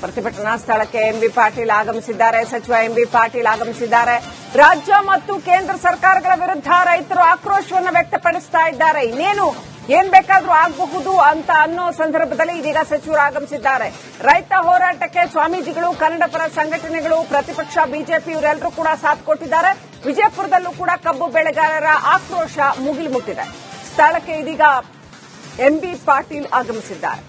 ಪ್ರತಿಭಟನಾ ಸ್ಥಳಕ್ಕೆ ಎಂಬಿ ಪಾಟೀಲ್ ಆಗಮಿಸಿದ್ದಾರೆ. ಸಚಿವ ಎಂಬಿ ಪಾಟೀಲ್ ಆಗಮಿಸಿದ್ದಾರೆ. ರಾಜ್ಯ ಮತ್ತು ಕೇಂದ್ರ ಸರ್ಕಾರಗಳ ವಿರುದ್ಧ ರೈತರು ಆಕ್ರೋಶವನ್ನು ವ್ಯಕ್ತಪಡಿಸ್ತಾ ಇದ್ದಾರೆ. ಇನ್ನೇನು ಏನ್ ಬೇಕಾದ್ರೂ ಆಗಬಹುದು ಅಂತ ಅನ್ನೋ ಸಂದರ್ಭದಲ್ಲಿ ಇದೀಗ ಸಚಿವರು ಆಗಮಿಸಿದ್ದಾರೆ. ರೈತ ಹೋರಾಟಕ್ಕೆ ಸ್ವಾಮೀಜಿಗಳು, ಕನ್ನಡಪರ ಸಂಘಟನೆಗಳು, ಪ್ರತಿಪಕ್ಷ ಬಿಜೆಪಿ ಇವರೆಲ್ಲರೂ ಕೂಡ ಸಾಥ್ ಕೊಟ್ಟಿದ್ದಾರೆ. ವಿಜಯಪುರದಲ್ಲೂ ಕೂಡ ಕಬ್ಬು ಬೆಳೆಗಾರರ ಆಕ್ರೋಶ ಮುಗಿಲು ಮುಟ್ಟಿದೆ. ಸ್ಥಳಕ್ಕೆ ಇದೀಗ ಎಂಬಿ ಪಾಟೀಲ್ ಆಗಮಿಸಿದ್ದಾರೆ.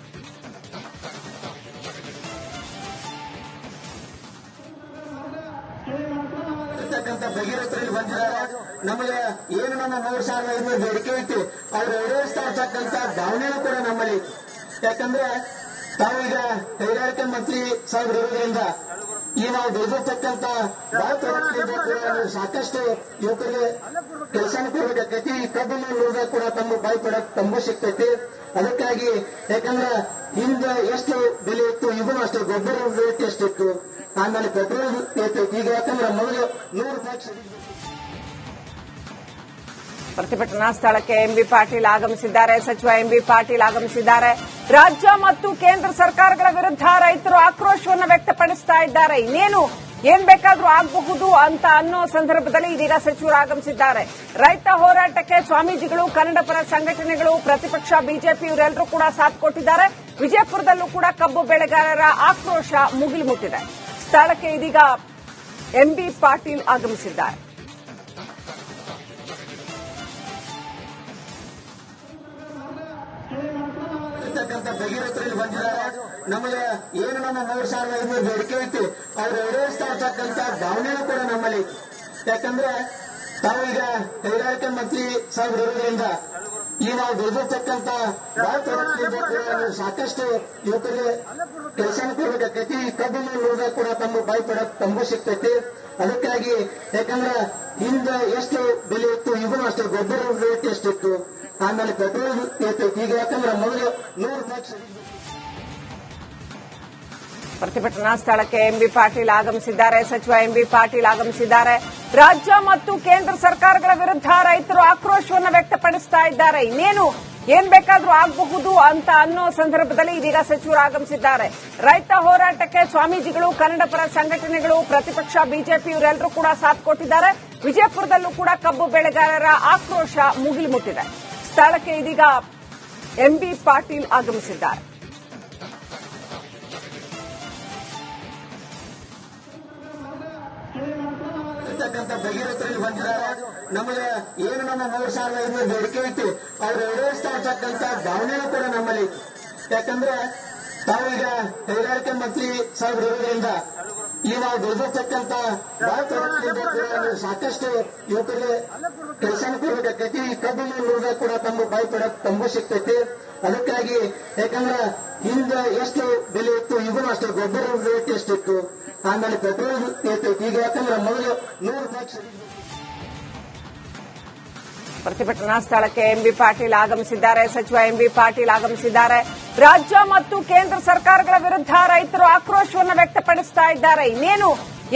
ಭಗೀರಥರಲ್ಲಿ ಬಂದಿದ್ದಾರೆ. ನಮಗೆ ಏನು ನಮ್ಮ 3,500 ಬೇಡಿಕೆ ಐತಿ ಅವ್ರು ಈಡೇರಿಸ್ತಾ ಇರ್ತಕ್ಕಂಥ ಭಾವನೆಯೂ ಕೂಡ ನಮ್ಮಲ್ಲಿ. ಯಾಕಂದ್ರೆ ತಾವೀಗ ಕೈಗಾರಿಕೆ ಮಂತ್ರಿ ಸಾಹೇಬ್ರು ಇರೋದ್ರಿಂದ ಈ ನಾವು ಬೆಳೆದಿರ್ತಕ್ಕಂಥ ಸಾಕಷ್ಟು ಯುವಕರಿಗೆ ಕೆಲಸನ ಕೊಡಬೇಕಾಕೈತಿ. ಈ ಕಬ್ಬಿನ ನೋಡಿದಾಗ ಕೂಡ ತಮ್ಮ ಬಾಯಿ ಪಡಕ್ ತಮಗೂ ಸಿಗ್ತೈತಿ. ಅದಕ್ಕಾಗಿ ಯಾಕಂದ್ರೆ ಹಿಂದೆ ಎಷ್ಟು ಬೆಲೆ ಇತ್ತು, ಈಗೂ ಅಷ್ಟೇ ಗೊಬ್ಬರ ರೇಟ್ ಎಷ್ಟಿತ್ತು, ಆಮೇಲೆ ಪೆಟ್ರೋಲ್ ಇರ್ತೈತಿ. ಈಗ ಯಾಕಂದ್ರೆ ಮೊದಲು 100 ರೂಪಾಯಿ. ಪ್ರತಿಭಟನಾ ಸ್ಥಳಕ್ಕೆ ಎಂಬಿ ಪಾಟೀಲ್ ಆಗಮಿಸಿದ್ದಾರೆ. ಸಚಿವ ಎಂಬಿ ಪಾಟೀಲ್ ಆಗಮಿಸಿದ್ದಾರೆ. ರಾಜ್ಯ ಮತ್ತು ಕೇಂದ್ರ ಸರ್ಕಾರಗಳ ವಿರುದ್ಧ ರೈತರು ಆಕ್ರೋಶವನ್ನು ವ್ಯಕ್ತಪಡಿಸ್ತಾ ಇದ್ದಾರೆ. ಇನ್ನೇನು ಏನ್ ಬೇಕಾದ್ರೂ ಆಗಬಹುದು ಅಂತ ಅನ್ನೋ ಸಂದರ್ಭದಲ್ಲಿ ಇದೀಗ ಸಚಿವರು ಆಗಮಿಸಿದ್ದಾರೆ. ರೈತ ಹೋರಾಟಕ್ಕೆ ಸ್ವಾಮೀಜಿಗಳು, ಕನ್ನಡಪರ ಸಂಘಟನೆಗಳು, ಪ್ರತಿಪಕ್ಷ ಬಿಜೆಪಿ ಇವರೆಲ್ಲರೂ ಕೂಡ ಸಾಥ್ ಕೊಟ್ಟಿದ್ದಾರೆ. ವಿಜಯಪುರದಲ್ಲೂ ಕೂಡ ಕಬ್ಬು ಬೆಳೆಗಾರರ ಆಕ್ರೋಶ ಮುಗಿಲು ಮುಟ್ಟಿದೆ. ಸ್ಥಳಕ್ಕೆ ಇದೀಗ ಎಂಬಿ ಪಾಟೀಲ್ ಆಗಮಿಸಿದ್ದಾರೆ. ಭಗೀರಥರಲ್ಲಿ ಬಂದಿದ್ದಾರೆ. ನಮಗೆ ಏನು ನಮ್ಮ 3,500 ಬೇಡಿಕೆ ಐತಿ ಅವ್ರು ಈಡೇರಿಸ್ತಾ ಇರ್ತಕ್ಕಂಥ ಭಾವನೆಯೂ ಕೂಡ ನಮ್ಮಲ್ಲಿ. ಯಾಕಂದ್ರೆ ತಾವೀಗ ಕೈಗಾರಿಕೆ ಮಂತ್ರಿ ಸಾಹೇಬ್ರು ಇರೋದ್ರಿಂದ ಈ ನಾವು ಬೆಳೆದಿರ್ತಕ್ಕಂಥ ಸಾಕಷ್ಟು ಯುವಕರಿಗೆ ಕೆಲಸನ ಕೊಡಬೇಕಾಕೈತಿ. ಈ ಕಬ್ಬಿನ ನೋಡಿದಾಗ ಕೂಡ ತಮ್ಮ ಬಾಯಿ ಪಡಕ್ ತಮಗೂ ಸಿಗ್ತೈತಿ. ಅದಕ್ಕಾಗಿ ಯಾಕಂದ್ರೆ ಹಿಂದೆ ಎಷ್ಟು ಬೆಲೆ ಇತ್ತು, ಈಗೂ ಅಷ್ಟೇ ಗೊಬ್ಬರ ರೇಟ್ ಎಷ್ಟಿತ್ತು, ಆಮೇಲೆ ಪೆಟ್ರೋಲ್ ಇರ್ತೈತಿ. ಈಗ ಯಾಕಂದ್ರೆ ಮೊದಲು 100 ರೂಪಾಯಿ. ಪ್ರತಿಭಟನಾ ಸ್ಥಳಕ್ಕೆ ಎಂಬಿ ಪಾಟೀಲ್ ಆಗಮಿಸಿದ್ದಾರೆ. ಸಚಿವ ಎಂಬಿ ಪಾಟೀಲ್ ಆಗಮಿಸಿದ್ದಾರೆ. ರಾಜ್ಯ ಮತ್ತು ಕೇಂದ್ರ ಸರ್ಕಾರಗಳ ವಿರುದ್ಧ ರೈತರು ಆಕ್ರೋಶವನ್ನು ವ್ಯಕ್ತಪಡಿಸ್ತಾ ಇದ್ದಾರೆ. ಇನ್ನೇನು ಏನ್ ಬೇಕಾದ್ರೂ ಆಗಬಹುದು ಅಂತ ಅನ್ನೋ ಸಂದರ್ಭದಲ್ಲಿ ಇದೀಗ ಸಚಿವರು ಆಗಮಿಸಿದ್ದಾರೆ. ರೈತ ಹೋರಾಟಕ್ಕೆ ಸ್ವಾಮೀಜಿಗಳು, ಕನ್ನಡಪರ ಸಂಘಟನೆಗಳು, ಪ್ರತಿಪಕ್ಷ ಬಿಜೆಪಿ ಇವರೆಲ್ಲರೂ ಕೂಡ ಸಾಥ್ ಕೊಟ್ಟಿದ್ದಾರೆ. ವಿಜಯಪುರದಲ್ಲೂ ಕೂಡ ಕಬ್ಬು ಬೆಳೆಗಾರರ ಆಕ್ರೋಶ ಮುಗಿಲು ಮುಟ್ಟಿದೆ. ಸ್ಥಳಕ್ಕೆ ಇದೀಗ ಎಂಬಿ ಪಾಟೀಲ್ ಆಗಮಿಸಿದ್ದಾರೆ. ಭಗೀರಥರಲ್ಲಿ ಬಂದಿದ್ದಾರೆ. ನಮಗೆ ಏನು ನಮ್ಮ 3,500 ಬೇಡಿಕೆ ಐತಿ ಅವ್ರು ಈಡೇರಿಸ್ತಾ ಇರ್ತಕ್ಕಂಥ ಭಾವನೆಯೂ ಕೂಡ ನಮ್ಮಲ್ಲಿ. ಯಾಕಂದ್ರೆ ತಾವೀಗ ಕೈಗಾರಿಕೆ ಮಂತ್ರಿ ಸಾಹೇಬ್ರು ಇರೋದ್ರಿಂದ ಈ ನಾವು ಬೆಳೆದಿರ್ತಕ್ಕಂಥ ಸಾಕಷ್ಟು ಯುವಕರಿಗೆ ಕೆಲಸನ ಕೊಡಬೇಕಾಕೈತಿ. ಈ ಕಬ್ಬಿನ ನೋಡಿದಾಗ ಕೂಡ ತಮ್ಮ ಬಾಯಿ ಪಡಕ್ ತಮಗೂ ಸಿಗ್ತೈತಿ. ಅದಕ್ಕಾಗಿ ಯಾಕಂದ್ರೆ ಹಿಂದೆ ಎಷ್ಟು ಬೆಲೆ ಇತ್ತು, ಈಗೂ ಅಷ್ಟೇ ಗೊಬ್ಬರ ರೇಟ್ ಎಷ್ಟಿತ್ತು, ಆಮೇಲೆ ಪೆಟ್ರೋಲ್ ಇರ್ತೈತಿ. ಈಗ ಯಾಕಂದ್ರೆ ಮೊದಲು 100 ರೂಪಾಯಿ. ಪ್ರತಿಭಟನಾ ಸ್ಥಳಕ್ಕೆ ಎಂಬಿ ಪಾಟೀಲ್ ಆಗಮಿಸಿದ್ದಾರೆ. ಸಚಿವ ಎಂಬಿ ಪಾಟೀಲ್ ಆಗಮಿಸಿದ್ದಾರೆ. ರಾಜ್ಯ ಮತ್ತು ಕೇಂದ್ರ ಸರ್ಕಾರಗಳ ವಿರುದ್ಧ ರೈತರು ಆಕ್ರೋಶವನ್ನು ವ್ಯಕ್ತಪಡಿಸ್ತಾ ಇದ್ದಾರೆ. ಇನ್ನೇನು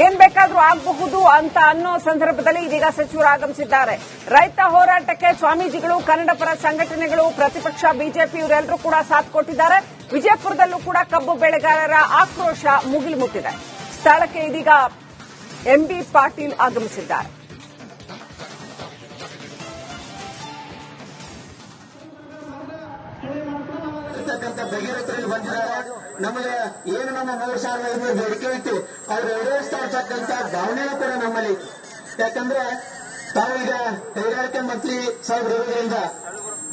ಏನ್ ಬೇಕಾದ್ರೂ ಆಗಬಹುದು ಅಂತ ಅನ್ನೋ ಸಂದರ್ಭದಲ್ಲಿ ಇದೀಗ ಸಚಿವರು ಆಗಮಿಸಿದ್ದಾರೆ. ರೈತ ಹೋರಾಟಕ್ಕೆ ಸ್ವಾಮೀಜಿಗಳು, ಕನ್ನಡಪರ ಸಂಘಟನೆಗಳು, ಪ್ರತಿಪಕ್ಷ ಬಿಜೆಪಿ ಇವರೆಲ್ಲರೂ ಕೂಡ ಸಾಥ್ ಕೊಟ್ಟಿದ್ದಾರೆ. ವಿಜಯಪುರದಲ್ಲೂ ಕೂಡ ಕಬ್ಬು ಬೆಳೆಗಾರರ ಆಕ್ರೋಶ ಮುಗಿಲು ಮುಟ್ಟಿದೆ. ಸ್ಥಳಕ್ಕೆ ಇದೀಗ ಎಂಬಿ ಪಾಟೀಲ್ ಆಗಮಿಸಿದ್ದಾರೆ. ಭಗೀರಥರಲ್ಲಿ ಬಂದಿದ್ದಾರೆ. ನಮಗೆ ಏನು ನಮ್ಮ 3,500 ಬೇಡಿಕೆ ಐತಿ ಅವ್ರು ಈಡೇರಿಸ್ತಾ ಇರ್ತಕ್ಕಂಥ ಭಾವನೆಯೂ ಕೂಡ ನಮ್ಮಲ್ಲಿ. ಯಾಕಂದ್ರೆ ತಾವೀಗ ಕೈಗಾರಿಕೆ ಮಂತ್ರಿ ಸಾಹೇಬ್ರು ಇರೋದ್ರಿಂದ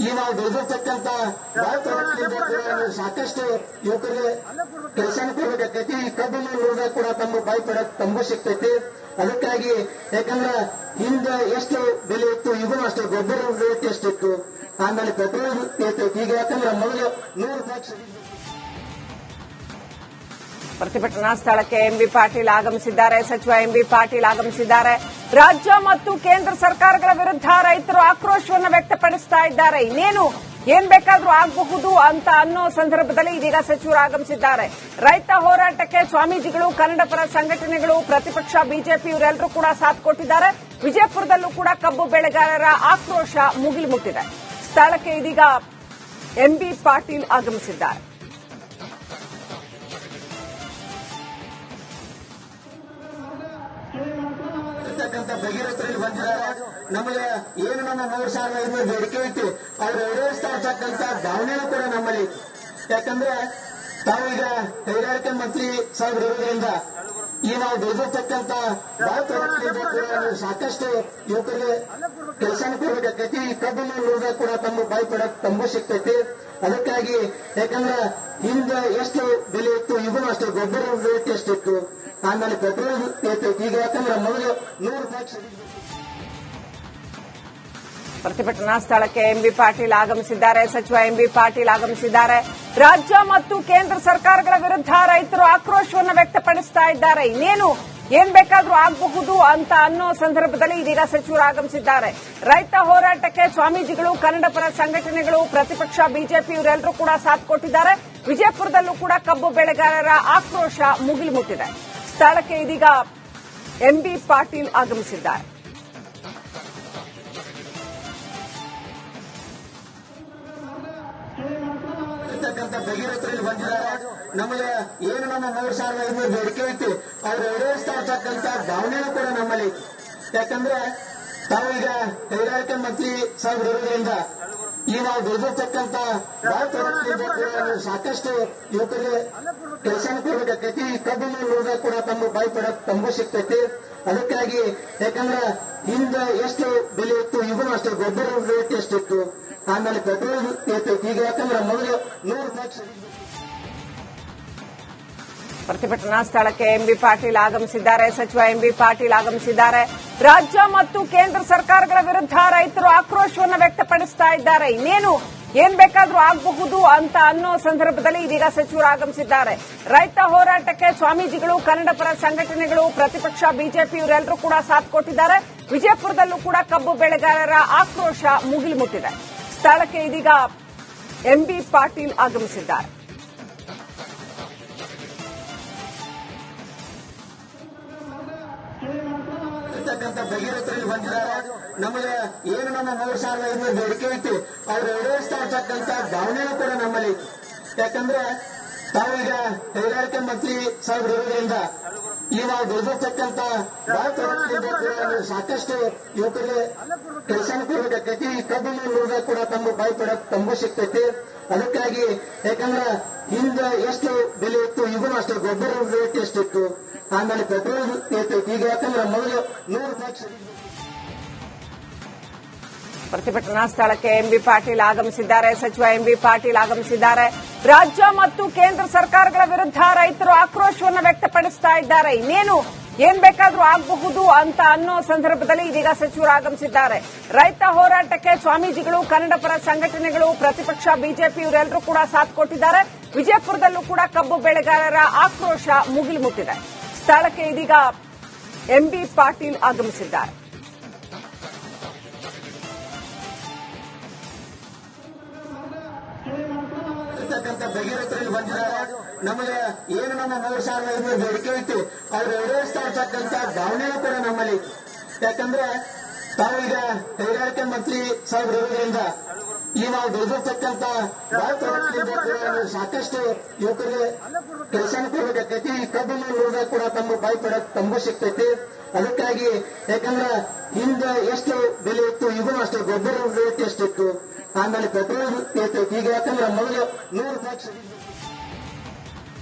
ಈ ನಾವು ಬೆಳೆದಿರ್ತಕ್ಕಂಥ ಸಾಕಷ್ಟು ಯುವಕರಿಗೆ ಕೆಲಸನ ಕೊಡಬೇಕಾಕೈತಿ. ಈ ಕಬ್ಬಿನ ನೋಡಿದಾಗ ಕೂಡ ತಮ್ಮ ಬಾಯಿ ಪಡಕ್ ತಮಗೂ ಸಿಗ್ತೈತಿ. ಅದಕ್ಕಾಗಿ ಯಾಕಂದ್ರೆ ಹಿಂದೆ ಎಷ್ಟು ಬೆಲೆ ಇತ್ತು, ಈಗೂ ಅಷ್ಟೇ ಗೊಬ್ಬರ ರೇಟ್ ಎಷ್ಟಿತ್ತು, ಆಮೇಲೆ ಪೆಟ್ರೋಲ್ ಇರ್ತೈತಿ. ಈಗ ಯಾಕಂದ್ರೆ ಮೊದಲು 100 ರೂಪಾಯಿ. ಪ್ರತಿಭಟನಾ ಸ್ಥಳಕ್ಕೆ ಎಂಬಿ ಪಾಟೀಲ್ ಆಗಮಿಸಿದ್ದಾರೆ. ಸಚಿವ ಎಂಬಿ ಪಾಟೀಲ್ ಆಗಮಿಸಿದ್ದಾರೆ. ರಾಜ್ಯ ಮತ್ತು ಕೇಂದ್ರ ಸರ್ಕಾರಗಳ ವಿರುದ್ಧ ರೈತರು ಆಕ್ರೋಶವನ್ನು ವ್ಯಕ್ತಪಡಿಸ್ತಾ ಇದ್ದಾರೆ. ಇನ್ನೇನು ಏನ್ ಬೇಕಾದ್ರೂ ಆಗಬಹುದು ಅಂತ ಅನ್ನೋ ಸಂದರ್ಭದಲ್ಲಿ ಇದೀಗ ಸಚಿವರು ಆಗಮಿಸಿದ್ದಾರೆ. ರೈತ ಹೋರಾಟಕ್ಕೆ ಸ್ವಾಮೀಜಿಗಳು, ಕನ್ನಡಪರ ಸಂಘಟನೆಗಳು, ಪ್ರತಿಪಕ್ಷ ಬಿಜೆಪಿ ಇವರೆಲ್ಲರೂ ಕೂಡ ಸಾಥ್ ಕೊಟ್ಟಿದ್ದಾರೆ. ವಿಜಯಪುರದಲ್ಲೂ ಕೂಡ ಕಬ್ಬು ಬೆಳೆಗಾರರ ಆಕ್ರೋಶ ಮುಗಿಲು ಮುಟ್ಟಿದೆ. ಸ್ಥಳಕ್ಕೆ ಇದೀಗ ಎಂಬಿ ಪಾಟೀಲ್ ಆಗಮಿಸಿದ್ದಾರೆ. ಇರ್ತಕ್ಕಂಥ ಭಗೀರಥರಲ್ಲಿ ಬಂದಿದ್ದಾರೆ. ನಮಗೆ ಏನು ನಮ್ಮ 3,500 ಬೇಡಿಕೆ ಐತಿ ಅವ್ರು ಈಡೇರಿಸ್ತಾ ಇರ್ತಕ್ಕಂಥ ಭಾವನೆಯೂ ಕೂಡ ನಮ್ಮಲ್ಲಿ. ಯಾಕಂದ್ರೆ ತಾವೀಗ ಕೈಗಾರಿಕೆ ಮಂತ್ರಿ ಸಾಹೇಬ್ ಇರೋದ್ರಿಂದ ಈ ನಾವು ಬೆಳೆದಿರ್ತಕ್ಕಂಥ ಸಾಕಷ್ಟು ಯುವಕರಿಗೆ ಕೆಲಸನ ಕೊಡಬೇಕಾಕೈತಿ. ಈ ಕಬ್ಬನ್ನು ನೋಡಿದ್ರೆ ಕೂಡ ತಮ್ಮ ಬಾಯಿ ಪಡಕ್ ತಂಬು ಸಿಗ್ತೈತಿ. ಅದಕ್ಕಾಗಿ ಯಾಕಂದ್ರೆ ಹಿಂದೆ ಎಷ್ಟು ಬೆಲೆ ಇತ್ತು, ಈಗೂ ಅಷ್ಟು ಗೊಬ್ಬರ ರೇಟ್ ಎಷ್ಟಿತ್ತು, ಆಮೇಲೆ ಪೆಟ್ರೋಲ್ ಇರ್ತೈತಿ. ಈಗ ಯಾಕಂದ್ರೆ ಮೊದಲು 100 ರೂಪಾಯಿ. ಪ್ರತಿಭಟನಾ ಸ್ಥಳಕ್ಕೆ ಎಂಬಿ ಪಾಟೀಲ್ ಆಗಮಿಸಿದ್ದಾರೆ. ಸಚಿವ ಎಂಬಿ ಪಾಟೀಲ್ ಆಗಮಿಸಿದ್ದಾರೆ. ರಾಜ್ಯ ಮತ್ತು ಕೇಂದ್ರ ಸರ್ಕಾರಗಳ ವಿರುದ್ಧ ರೈತರು ಆಕ್ರೋಶವನ್ನು ವ್ಯಕ್ತಪಡಿಸ್ತಾ ಇದ್ದಾರೆ. ಇನ್ನೇನು ಏನ್ ಬೇಕಾದ್ರೂ ಆಗಬಹುದು ಅಂತ ಅನ್ನೋ ಸಂದರ್ಭದಲ್ಲಿ ಇದೀಗ ಸಚಿವರು ಆಗಮಿಸಿದ್ದಾರೆ. ರೈತ ಹೋರಾಟಕ್ಕೆ ಸ್ವಾಮೀಜಿಗಳು, ಕನ್ನಡಪರ ಸಂಘಟನೆಗಳು, ಪ್ರತಿಪಕ್ಷ ಬಿಜೆಪಿ ಇವರೆಲ್ಲರೂ ಕೂಡ ಸಾಥ್ ಕೊಟ್ಟಿದ್ದಾರೆ. ವಿಜಯಪುರದಲ್ಲೂ ಕೂಡ ಕಬ್ಬು ಬೆಳೆಗಾರರ ಆಕ್ರೋಶ ಮುಗಿಲು ಮುಟ್ಟಿದೆ. ಸ್ಥಳಕ್ಕೆ ಇದೀಗ ಎಂಬಿ ಪಾಟೀಲ್ ಆಗಮಿಸಿದ್ದಾರೆ. ಭಗೀರಥರಲ್ಲಿ ಬಂದಿದ್ದಾರೆ. ನಮಗೆ ಏನು ನಮ್ಮ 3,500 ಬೇಡಿಕೆ ಐತಿ ಅವ್ರು ಈಡೇರಿಸ್ತಾ ಇರ್ತಕ್ಕಂಥ ಭಾವನೆಯೂ ಕೂಡ ನಮ್ಮಲ್ಲಿ. ಯಾಕಂದ್ರೆ ತಾವೀಗ ಕೈಗಾರಿಕೆ ಮಂತ್ರಿ ಸಾಹೇಬ್ ಇರೋದ್ರಿಂದ ಈ ನಾವು ಬೆಳೆದಿರ್ತಕ್ಕಂಥ ಸಾಕಷ್ಟು ಯುವಕರಿಗೆ ಕೆಲಸನ ಕೊಡಬೇಕಾಕೈತಿ. ಈ ಕಬ್ಬನ್ನು ನೋಡಿದ್ರೆ ಕೂಡ ತಮ್ಮ ಬಾಯಿ ಪಡಕ್ ತಂಬು ಸಿಗ್ತೈತಿ. ಅದಕ್ಕಾಗಿ ಯಾಕಂದ್ರೆ ಹಿಂದೆ ಎಷ್ಟು ಬೆಲೆ ಇತ್ತು, ಈಗೂ ಅಷ್ಟು ಗೊಬ್ಬರ ರೇಟ್ ಎಷ್ಟಿತ್ತು, ಆಮೇಲೆ ಪೆಟ್ರೋಲ್ ಇರ್ತೈತಿ. ಈಗ ಯಾಕಂದ್ರೆ ಮೊದಲು 100 ರೂಪಾಯಿ. ಪ್ರತಿಭಟನಾ ಸ್ಥಳಕ್ಕೆ ಎಂಬಿ ಪಾಟೀಲ್ ಆಗಮಿಸಿದ್ದಾರೆ. ಸಚಿವ ಎಂಬಿ ಪಾಟೀಲ್ ಆಗಮಿಸಿದ್ದಾರೆ. ರಾಜ್ಯ ಮತ್ತು ಕೇಂದ್ರ ಸರ್ಕಾರಗಳ ವಿರುದ್ಧ ರೈತರು ಆಕ್ರೋಶವನ್ನು ವ್ಯಕ್ತಪಡಿಸ್ತಾ ಇದ್ದಾರೆ. ಇನ್ನೇನು ಏನ್ ಬೇಕಾದ್ರೂ ಆಗಬಹುದು ಅಂತ ಅನ್ನೋ ಸಂದರ್ಭದಲ್ಲಿ ಇದೀಗ ಸಚಿವರು ಆಗಮಿಸಿದ್ದಾರೆ. ರೈತ ಹೋರಾಟಕ್ಕೆ ಸ್ವಾಮೀಜಿಗಳು, ಕನ್ನಡಪರ ಸಂಘಟನೆಗಳು, ಪ್ರತಿಪಕ್ಷ ಬಿಜೆಪಿ ಇವರೆಲ್ಲರೂ ಕೂಡ ಸಾಥ್ ಕೊಟ್ಟಿದ್ದಾರೆ. ವಿಜಯಪುರದಲ್ಲೂ ಕೂಡ ಕಬ್ಬು ಬೆಳೆಗಾರರ ಆಕ್ರೋಶ ಮುಗಿಲು ಮುಟ್ಟಿದೆ. ಸ್ಥಳಕ್ಕೆ ಇದೀಗ ಎಂಬಿ ಪಾಟೀಲ್ ಆಗಮಿಸಿದ್ದಾರೆ. ಭಗೀರಥರಲ್ಲಿ ಬಂದಿದ್ದಾರೆ. ನಮಗೆ ಏನು ನಮ್ಮ 3,500 ಬೇಡಿಕೆ ಐತಿ ಅವ್ರು ಈಡೇರಿಸ್ತಾ ಇರ್ತಕ್ಕಂಥ ಭಾವನೆಯೂ ಕೂಡ ನಮ್ಮಲ್ಲಿ. ಯಾಕಂದ್ರೆ ತಾವೀಗ ಕೈಗಾರಿಕೆ ಮಂತ್ರಿ ಸಾಹೇಬ್ ಇರೋದ್ರಿಂದ ಈ ನಾವು ಬೆಳೆದಿರ್ತಕ್ಕಂಥ ಸಾಕಷ್ಟು ಯುವಕರಿಗೆ ಕೆಲಸನ ಕೊಡಬೇಕಾಕೈತಿ. ಈ ಕಬ್ಬನ್ನು ನೋಡಿದ್ರೆ ಕೂಡ ತಮ್ಮ ಬಾಯಿ ಪಡಕ್ ತಂಬು ಸಿಗ್ತೈತಿ. ಅದಕ್ಕಾಗಿ ಯಾಕಂದ್ರೆ ಹಿಂದೆ ಎಷ್ಟು ಬೆಲೆ ಇತ್ತು, ಈಗೂ ಅಷ್ಟು ಗೊಬ್ಬರ ರೇಟ್ ಎಷ್ಟಿತ್ತು, ಆಮೇಲೆ ಪೆಟ್ರೋಲ್ ಇರ್ತೈತಿ. ಈಗ ಯಾಕಂದ್ರೆ ಮೊದಲು 100 ರೂಪಾಯಿ. ಪ್ರತಿಭಟನಾ ಸ್ಥಳಕ್ಕೆ ಎಂಬಿ ಪಾಟೀಲ್ ಆಗಮಿಸಿದ್ದಾರೆ. ಸಚಿವ ಎಂಬಿ ಪಾಟೀಲ್ ಆಗಮಿಸಿದ್ದಾರೆ. ರಾಜ್ಯ ಮತ್ತು ಕೇಂದ್ರ ಸರ್ಕಾರಗಳ ವಿರುದ್ಧ ರೈತರು ಆಕ್ರೋಶವನ್ನು ವ್ಯಕ್ತಪಡಿಸ್ತಾ ಇದ್ದಾರೆ. ಇನ್ನೇನು ಏನ್ ಬೇಕಾದ್ರೂ ಆಗಬಹುದು ಅಂತ ಅನ್ನೋ ಸಂದರ್ಭದಲ್ಲಿ ಇದೀಗ ಸಚಿವರು ಆಗಮಿಸಿದ್ದಾರೆ. ರೈತ ಹೋರಾಟಕ್ಕೆ ಸ್ವಾಮೀಜಿಗಳು, ಕನ್ನಡಪರ ಸಂಘಟನೆಗಳು, ಪ್ರತಿಪಕ್ಷ ಬಿಜೆಪಿ ಇವರೆಲ್ಲರೂ ಕೂಡ ಸಾಥ್ ಕೊಟ್ಟಿದ್ದಾರೆ. ವಿಜಯಪುರದಲ್ಲೂ ಕೂಡ ಕಬ್ಬು ಬೆಳೆಗಾರರ ಆಕ್ರೋಶ ಮುಗಿಲು ಮುಟ್ಟಿದೆ. ಸ್ಥಳಕ್ಕೆ ಇದೀಗ ಎಂಬಿ ಪಾಟೀಲ್ ಆಗಮಿಸಿದ್ದಾರೆ. ಭಗೀರಥರಲ್ಲಿ ಬಂದಿದ್ದಾರೆ. ನಮಗೆ ಏನು ನಮ್ಮ 3,500 ಬೇಡಿಕೆ ಐತಿ ಅವ್ರು ಈಡೇರಿಸ್ತಾ ಇರ್ತಕ್ಕಂಥ ಭಾವನೆಯೂ ಕೂಡ ನಮ್ಮಲ್ಲಿ. ಯಾಕಂದ್ರೆ ತಾವೀಗ ಕೈಗಾರಿಕೆ ಮಂತ್ರಿ ಸಾಹೇಬ್ ಇರೋದ್ರಿಂದ ಈ ನಾವು ಬೆಳೆದಿರ್ತಕ್ಕಂಥ ಸಾಕಷ್ಟು ಯುವಕರಿಗೆ ಕೆಲಸನ ಕೊಡಬೇಕಾಕೈತಿ. ಈ ಕಬ್ಬನ್ನು ನೋಡಿದ್ರೆ ಕೂಡ ತಮ್ಮ ಬಾಯಿ ಪಡಕ್ ತಂಬು ಸಿಗ್ತೈತಿ. ಅದಕ್ಕಾಗಿ ಯಾಕಂದ್ರೆ ಹಿಂದೆ ಎಷ್ಟು ಬೆಲೆ ಇತ್ತು, ಈಗೂ ಅಷ್ಟು ಗೊಬ್ಬರ ರೇಟ್ ಎಷ್ಟಿತ್ತು, ಆಮೇಲೆ ಪೆಟ್ರೋಲ್ ಇರ್ತೈತಿ. ಈಗ ಯಾಕಂದ್ರೆ ಮೊದಲು 100 ರೂಪಾಯಿ.